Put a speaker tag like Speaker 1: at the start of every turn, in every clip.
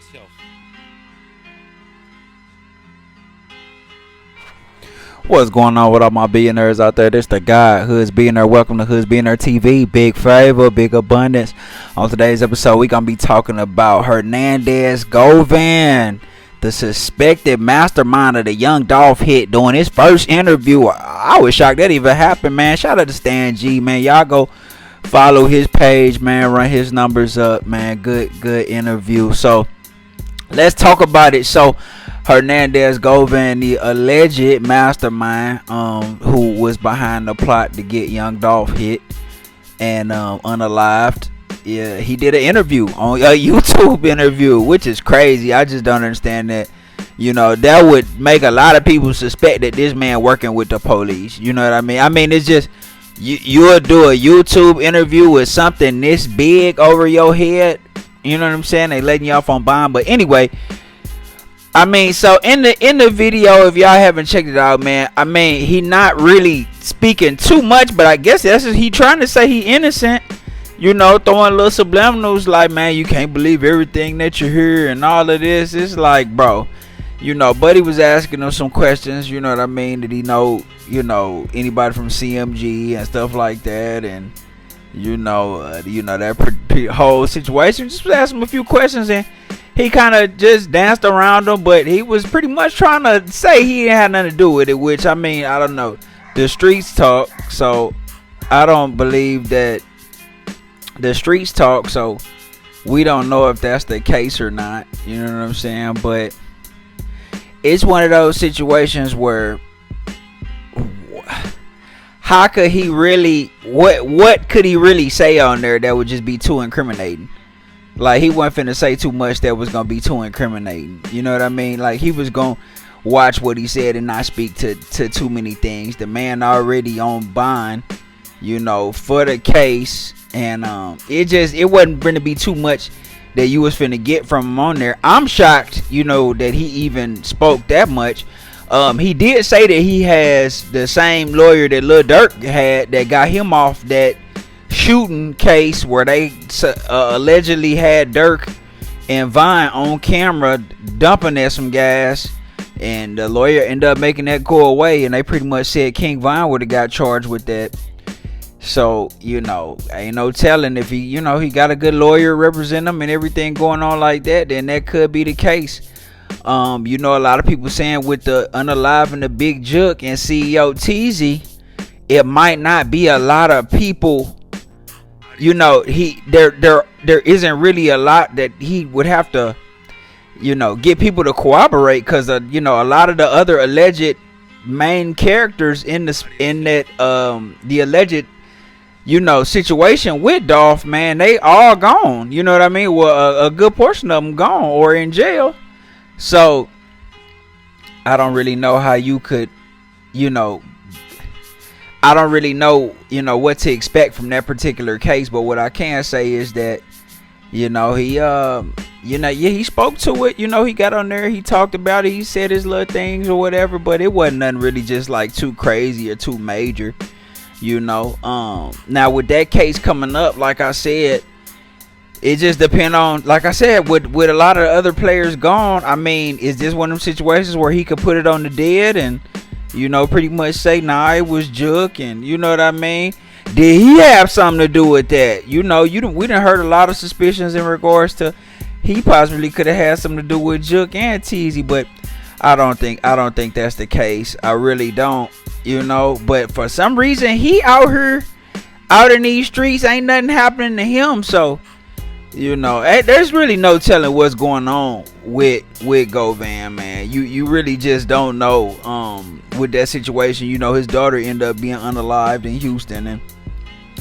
Speaker 1: yourself.
Speaker 2: What's going on with all my billionaires out there? This the guy, Hoods Billionaire. Welcome to Hoods Billionaire TV. Big favor, big abundance. On today's episode, we're going to be talking about Hernandez GOVAN, the suspected mastermind of the Young Dolph hit, doing his first interview. I was shocked that even happened, man. Shout out to Stan G, man. Y'all go follow his page, man. Run his numbers up, man. Good interview. So, let's talk about it. So, Hernandez GOVAN, the alleged mastermind who was behind the plot to get Young Dolph hit and unalived. Yeah, he did an interview on a YouTube interview, which is crazy. I just don't understand that. You know, that would make a lot of people suspect that this man working with the police. You know what I mean? I mean, it's just you'll do a YouTube interview with something this big over your head. You know what I'm saying? They letting you off on bond. But anyway, I mean, so in the video, if y'all haven't checked it out, man, I mean, he not really speaking too much, but I guess that's he trying to say he innocent. You know, throwing little subliminals like, man, you can't believe everything that you hear and all of this. It's like, bro, you know, Buddy was asking him some questions. You know what I mean? Did he know, anybody from CMG and stuff like that, and that whole situation. Just ask him a few questions and he kind of just danced around them, but he was pretty much trying to say he didn't have nothing to do with it, which, I mean, I don't know. The streets talk, so I don't believe that the streets talk, so we don't know if that's the case or not. You know what I'm saying? But it's one of those situations where how could he really, what could he really say on there that would just be too incriminating? Like, he wasn't finna say too much that was gonna be too incriminating. You know what I mean? Like, he was gonna watch what he said and not speak to too many things. The man already on bond, for the case, and it wasn't gonna be too much that you was finna get from him on there. I'm shocked, that he even spoke that much. He did say that he has the same lawyer that Lil Durk had that got him off that shooting case where they allegedly had Durk and Vine on camera dumping at some gas, and the lawyer ended up making that go away, and they pretty much said King Vine would have got charged with that. So, ain't no telling if he got a good lawyer representing him and everything going on like that, then that could be the case. A lot of people saying with the unaliving the Big Jook and CEO Teasy, it might not be a lot of people. There isn't really a lot that he would have to, get people to cooperate, because a lot of the other alleged main characters in that the alleged situation with Dolph, man, they all gone. You know what I mean? Well, a good portion of them gone or in jail. So I don't really know how you could, I don't really know, what to expect from that particular case. But what I can say is that, he spoke to it. He got on there, he talked about it, he said his little things or whatever, but it wasn't nothing really just like too crazy or too major. Now with that case coming up, like I said, it just depends on, like I said, with a lot of the other players gone. I mean, is this one of them situations where he could put it on the dead and pretty much say, nah, it was Jook, and you know what I mean? Did he have something to do with that? We done heard a lot of suspicions in regards to he possibly could have had something to do with Jook and Teasy, but I don't think that's the case. I really don't, but for some reason he out here, out in these streets, ain't nothing happening to him. So, there's really no telling what's going on with GOVAN, man. You really just don't know. With that situation, his daughter ended up being unalived in Houston, and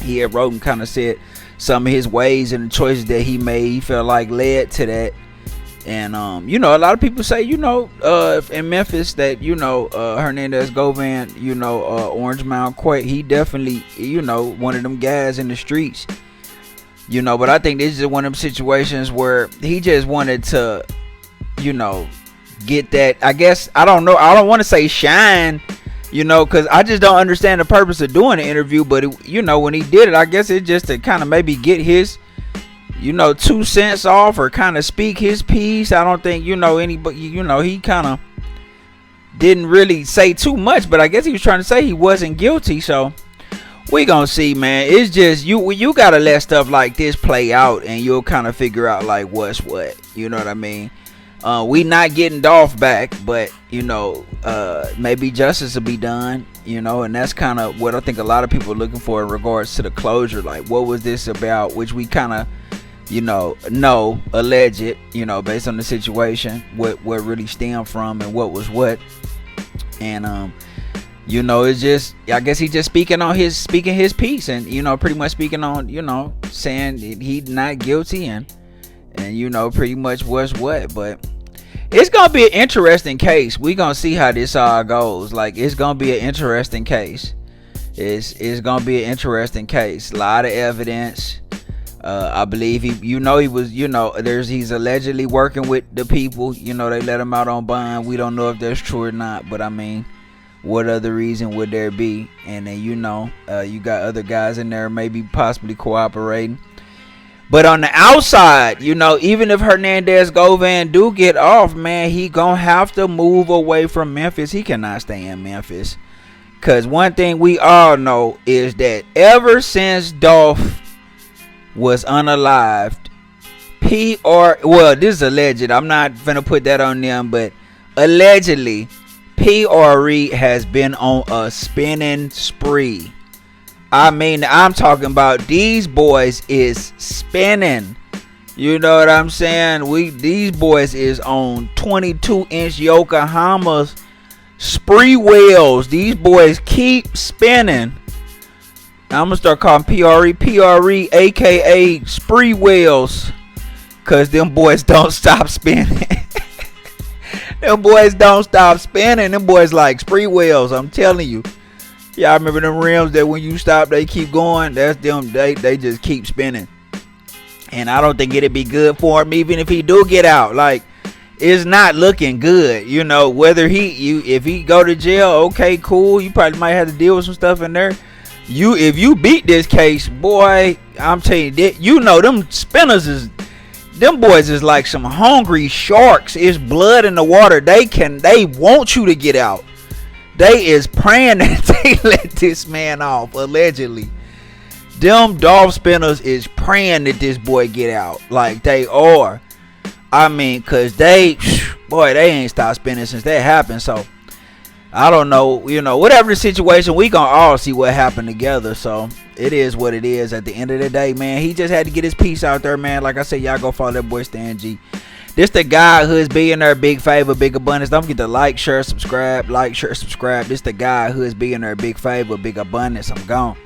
Speaker 2: he had wrote and kind of said some of his ways and the choices that he made, he felt like led to that. And a lot of people say, in Memphis that Hernandez GOVAN, Orange Mound Quake, he definitely one of them guys in the streets. But I think this is one of them situations where he just wanted to, get that, I guess, I don't know, I don't want to say shine, because I just don't understand the purpose of doing the interview. But when he did it, I guess it's just to kind of maybe get his 2 cents off or kind of speak his piece. I don't think anybody. He kind of didn't really say too much, but I guess he was trying to say he wasn't guilty. So we gonna see, man. It's just you gotta let stuff like this play out, and you'll kind of figure out like what's what. You know what I mean? We not getting Dolph back, but maybe justice will be done. And that's kind of what I think a lot of people are looking for in regards to the closure. Like, what was this about? Which we kind of know alleged, based on the situation, what really stemmed from and what was what. And it's just, I guess he just speaking his piece, and pretty much speaking on saying he's not guilty, and pretty much was what. But it's gonna be an interesting case. We gonna see how this all goes. Like, it's gonna be an interesting case. It's gonna be an interesting case. A lot of evidence. I believe he was, he's allegedly working with the people. They let him out on bond. We don't know if that's true or not, but I mean, what other reason would there be? And then you got other guys in there maybe possibly cooperating. But on the outside, even if Hernandez Govan do get off, man, he gonna have to move away from Memphis. He cannot stay in Memphis. Cause one thing we all know is that ever since Dolph was unalived, this is alleged. I'm not gonna put that on them, but allegedly, PRE has been on a spinning spree. I mean, I'm talking about these boys is spinning. You know what I'm saying? These boys is on 22-inch Yokohamas spree wheels. These boys keep spinning. I'm gonna start calling PRE, aka spree wheels, cause them boys don't stop spinning. Them boys don't stop spinning. Them boys like spree wheels. I'm telling you. Yeah, I remember them rims that when you stop, they keep going. That's them. They just keep spinning. And I don't think it'd be good for him, even if he do get out. Like, it's not looking good. Whether if he go to jail, okay, cool. You probably might have to deal with some stuff in there. If you beat this case, boy, I'm telling you, them spinners them boys is like some hungry sharks. It's blood in the water. They want you to get out. They is praying that they let this man off, allegedly. Them Dolph spinners is praying that this boy get out. Like, they are. I mean, cause they ain't stopped spinning since that happened. So I don't know, whatever the situation, we gonna all see what happened together. So it is what it is at the end of the day, man. He just had to get his piece out there, man. Like I said, y'all go follow that boy Stan G. This the guy who's billionaire, big favor, big abundance. Don't forget to like, share, subscribe. This the guy who's billionaire, big favor, big abundance. I'm gone.